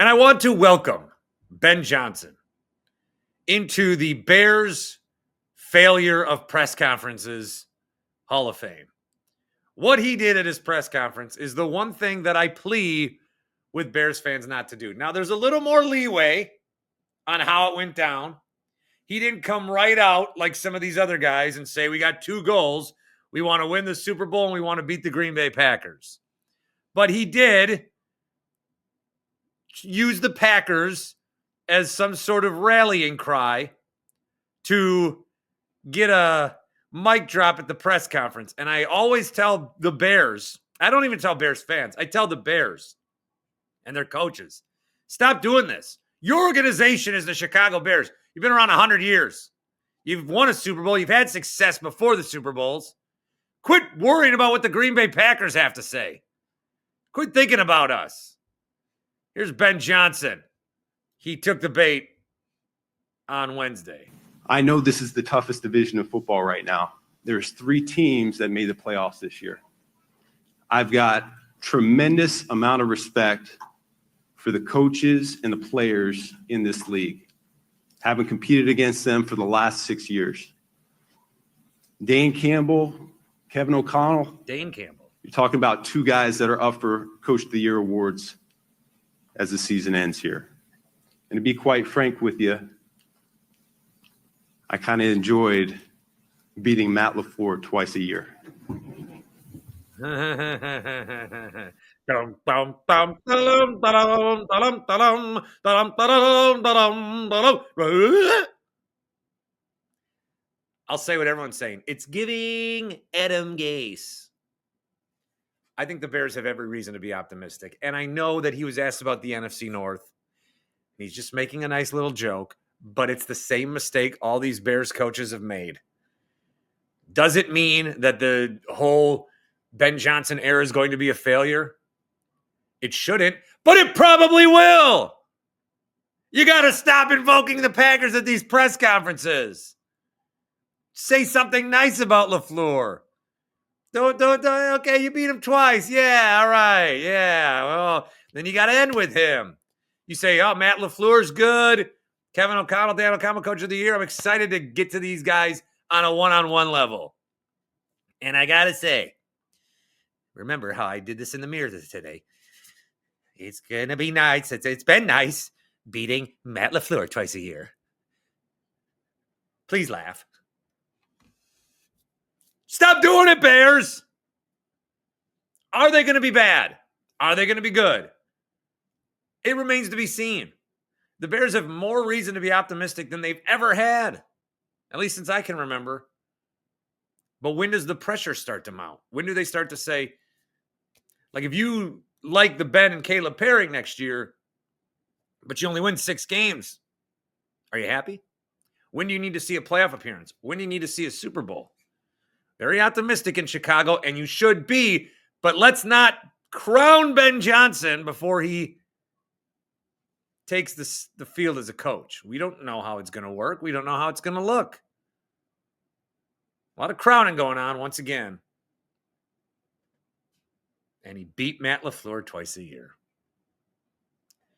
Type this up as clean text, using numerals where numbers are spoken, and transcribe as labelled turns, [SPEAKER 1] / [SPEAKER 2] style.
[SPEAKER 1] And I want to welcome Ben Johnson into the Bears failure of press conferences Hall of Fame. What he did at his press conference is the one thing that I plea with Bears fans not to do. Now, there's a little more leeway on how it went down. He didn't come right out like some of these other guys and say, we got 2 goals. We want to win the Super Bowl and we want to beat the Green Bay Packers. But he did use the Packers as some sort of rallying cry to get a mic drop at the press conference. And I always tell the Bears, I don't even tell Bears fans, I tell the Bears and their coaches, stop doing this. Your organization is the Chicago Bears. You've been around 100 years. You've won a Super Bowl. You've had success before the Super Bowls. Quit worrying about what the Green Bay Packers have to say. Quit thinking about us. Here's Ben Johnson. He took the bait on Wednesday.
[SPEAKER 2] I know this is the toughest division of football right now. There's 3 teams that made the playoffs this year. I've got tremendous amount of respect for the coaches and the players in this league. Having competed against them for the last 6 years. Dane Campbell, Kevin O'Connell.
[SPEAKER 1] Dane Campbell.
[SPEAKER 2] You're talking about 2 guys that are up for Coach of the Year awards as the season ends here. And to be quite frank with you, I kind of enjoyed beating Matt LaFleur twice a year.
[SPEAKER 1] I'll say what everyone's saying. It's giving Adam Gase. I think the Bears have every reason to be optimistic. And I know that he was asked about the NFC North. He's just making a nice little joke, but it's the same mistake all these Bears coaches have made. Does it mean that the whole Ben Johnson era is going to be a failure? It shouldn't, but it probably will. You got to stop invoking the Packers at these press conferences. Say something nice about LaFleur. Don't, okay, you beat him twice. Yeah, all right. Yeah, well, then you got to end with him. You say, oh, Matt LaFleur's good. Kevin O'Connell, Dan O'Connell, Coach of the Year. I'm excited to get to these guys on a one-on-one level. And I got to say, remember how I did this in the mirror today. It's going to be nice. It's been nice beating Matt LaFleur twice a year. Please laugh. Stop doing it, Bears. Are they going to be bad? Are they going to be good? It remains to be seen. The Bears have more reason to be optimistic than they've ever had, at least since I can remember. But when does the pressure start to mount? When do they start to say, like if you like the Ben and Caleb pairing next year, but you only win 6 games, are you happy? When do you need to see a playoff appearance? When do you need to see a Super Bowl? Very optimistic in Chicago, and you should be, but let's not crown Ben Johnson before he takes the field as a coach. We don't know how it's going to work. We don't know how it's going to look. A lot of crowning going on once again. And he beat Matt LaFleur twice a year.